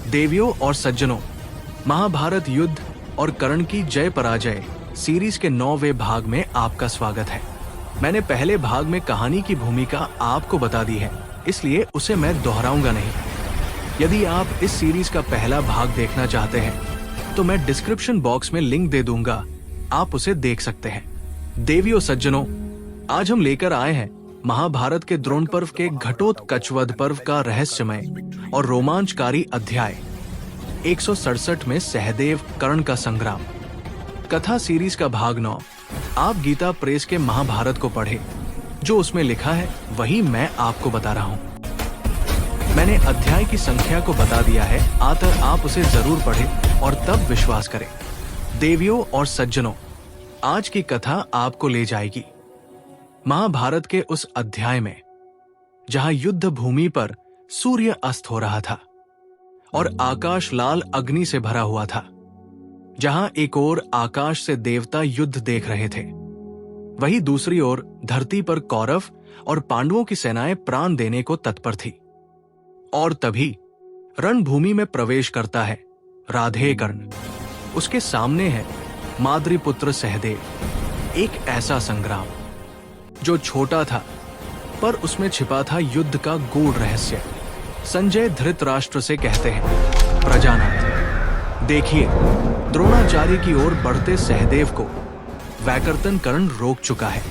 देवियों और सज्जनों, महाभारत युद्ध और कर्ण की जय पराजय सीरीज के 9वें भाग में आपका स्वागत है। मैंने पहले भाग में कहानी की भूमिका आपको बता दी है, इसलिए उसे मैं दोहराऊंगा नहीं। यदि आप इस सीरीज का पहला भाग देखना चाहते हैं तो मैं डिस्क्रिप्शन बॉक्स में लिंक दे दूंगा, आप उसे देख सकते हैं। देवियों सज्जनों, आज हम लेकर आए हैं महाभारत के द्रोण पर्व के घटोत्कचवध पर्व का रहस्यमय और रोमांचकारी अध्याय 167 में सहदेव कर्ण का संग्राम। कथा सीरीज का भाग 9। आप गीता प्रेस के महाभारत को पढ़े, जो उसमें लिखा है वही मैं आपको बता रहा हूँ। मैंने अध्याय की संख्या को बता दिया है, आकर आप उसे जरूर पढ़ें और तब विश्वास करें। देवियों और सज्जनों, आज की कथा आपको ले जाएगी महाभारत के उस अध्याय में जहां युद्ध भूमि पर सूर्य अस्त हो रहा था और आकाश लाल अग्नि से भरा हुआ था। जहां एक ओर आकाश से देवता युद्ध देख रहे थे, वहीं दूसरी ओर धरती पर कौरव और पांडवों की सेनाएं प्राण देने को तत्पर थी। और तभी रणभूमि में प्रवेश करता है राधे कर्ण। उसके सामने है माद्रीपुत्र सहदेव। एक ऐसा संग्राम जो छोटा था, पर उसमें छिपा था युद्ध का गूढ़ रहस्य। संजय धृतराष्ट्र से कहते हैं, प्रजानाथ देखिए, द्रोणाचार्य की ओर बढ़ते सहदेव को वैकर्तन कर्ण रोक चुका है।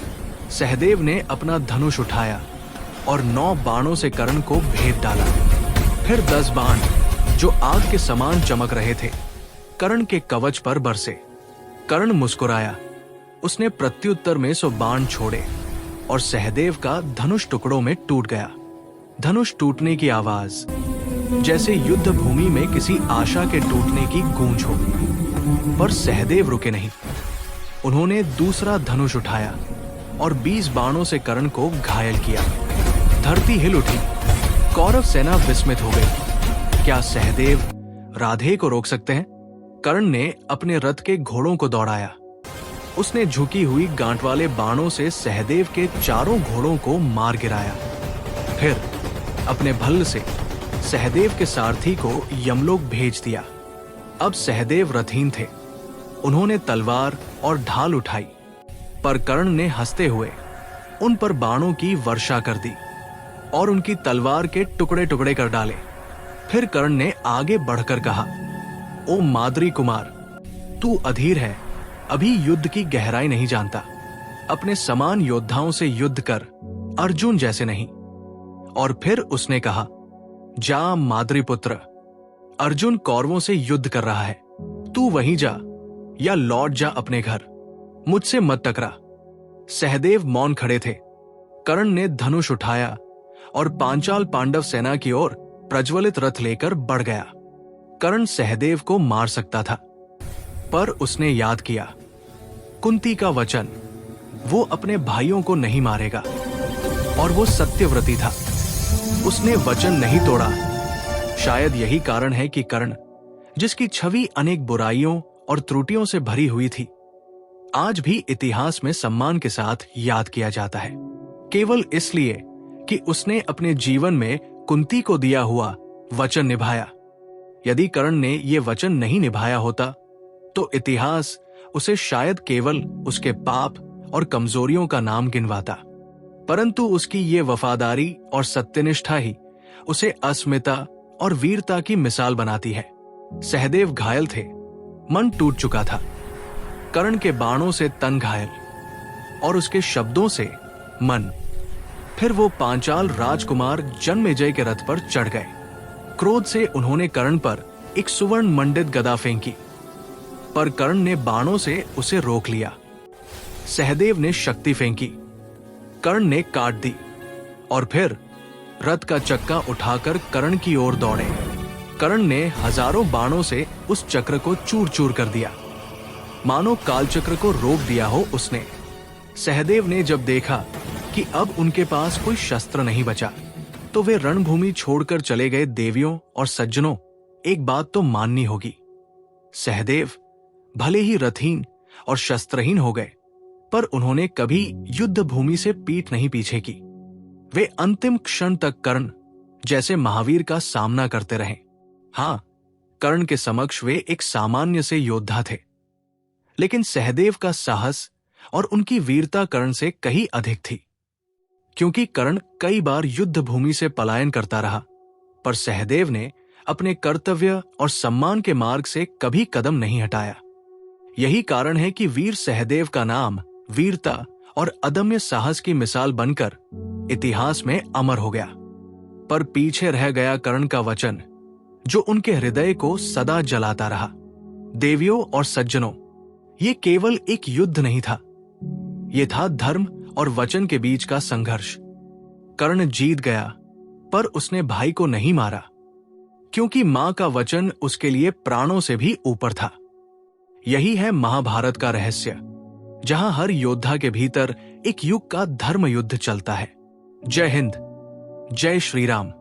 सहदेव ने अपना धनुष उठाया और 9 बाणों से कर्ण को भेद डाला। फिर 10 बाण जो आग के समान चमक रहे थे कर्ण के कवच पर बरसे। कर्ण मुस्कुराया, उसने प्रत्युत्तर में 100 बाण छोड़े और सहदेव का धनुष टुकड़ों में टूट गया। धनुष टूटने की आवाज जैसे युद्ध भूमि में किसी आशा के टूटने की गूंज हो। पर सहदेव रुके नहीं। उन्होंने दूसरा धनुष उठाया और 20 बाणों से कर्ण को घायल किया। धरती हिल उठी। कौरव सेना विस्मित हो गई। क्या सहदेव राधे को रोक सकते हैं? कर्ण ने अपने रथ के घोड़ों को दौड़ाया। उसने झुकी हुई गांठ वाले बाणों से सहदेव के चारों घोड़ों को मार गिराया। फिर अपने भल्ल से सहदेव के सारथी को यमलोक भेज दिया। अब सहदेव रथहीन थे। उन्होंने तलवार और ढाल उठाई, पर कर्ण ने हंसते हुए उन पर बाणों की वर्षा कर दी और उनकी तलवार के टुकड़े टुकड़े कर डाले। फिर कर्ण ने आगे बढ़कर कहा, ओ माद्री कुमार, तू अधीर है, अभी युद्ध की गहराई नहीं जानता। अपने समान योद्धाओं से युद्ध कर, अर्जुन जैसे नहीं। और फिर उसने कहा, जा माद्रीपुत्र, अर्जुन कौरवों से युद्ध कर रहा है, तू वहीं जा या लौट जा अपने घर, मुझसे मत टकरा। सहदेव मौन खड़े थे। कर्ण ने धनुष उठाया और पांचाल पांडव सेना की ओर प्रज्वलित रथ लेकर बढ़ गया। कर्ण सहदेव को मार सकता था, पर उसने याद किया कुंती का वचन, वो अपने भाइयों को नहीं मारेगा, और वो सत्यव्रती था। उसने वचन नहीं तोड़ा। शायद यही कारण है कि कर्ण, जिसकी छवि अनेक बुराइयों और त्रुटियों से भरी हुई थी, आज भी इतिहास में सम्मान के साथ याद किया जाता है, केवल इसलिए कि उसने अपने जीवन में कुंती को दिया हुआ वचन निभाया। यदि कर्ण ने यह वचन नहीं निभाया होता तो इतिहास उसे शायद केवल उसके पाप और कमजोरियों का नाम गिनवाता, परंतु उसकी ये वफादारी और सत्यनिष्ठा ही उसे अस्मिता और वीरता की मिसाल बनाती है। सहदेव घायल थे, मन टूट चुका था। कर्ण के बाणों से तन घायल और उसके शब्दों से मन। फिर वो पांचाल राजकुमार जन्मेजय के रथ पर चढ़ गए। क्रोध से उन्होंने कर्ण पर एक सुवर्ण मंडित गदा फेंकी, पर कर्ण ने बाणों से उसे रोक लिया। सहदेव ने शक्ति फेंकी, कर्ण ने काट दी, और फिर रथ का चक्का उठाकर कर्ण की ओर दौड़े। कर्ण ने हजारों बाणों से उस चक्र को चूर चूर कर दिया, मानो कालचक्र को रोक दिया हो उसने। सहदेव ने जब देखा कि अब उनके पास कोई शस्त्र नहीं बचा, तो वे रणभूमि छोड़कर चले गए। देवियों और सज्जनों, एक बात तो माननी होगी, सहदेव भले ही रथहीन और शस्त्रहीन हो गए, पर उन्होंने कभी युद्ध भूमि से पीठ नहीं पीछे की। वे अंतिम क्षण तक कर्ण जैसे महावीर का सामना करते रहे। हाँ, कर्ण के समक्ष वे एक सामान्य से योद्धा थे, लेकिन सहदेव का साहस और उनकी वीरता कर्ण से कहीं अधिक थी। क्योंकि कर्ण कई बार युद्ध भूमि से पलायन करता रहा, पर सहदेव ने अपने कर्तव्य और सम्मान के मार्ग से कभी कदम नहीं हटाया। यही कारण है कि वीर सहदेव का नाम वीरता और अदम्य साहस की मिसाल बनकर इतिहास में अमर हो गया। पर पीछे रह गया कर्ण का वचन, जो उनके हृदय को सदा जलाता रहा। देवियों और सज्जनों, ये केवल एक युद्ध नहीं था, ये था धर्म और वचन के बीच का संघर्ष। कर्ण जीत गया, पर उसने भाई को नहीं मारा, क्योंकि मां का वचन उसके लिए प्राणों से भी ऊपर था। यही है महाभारत का रहस्य, जहां हर योद्धा के भीतर एक युग का धर्म युद्ध चलता है। जय हिंद, जय श्री राम।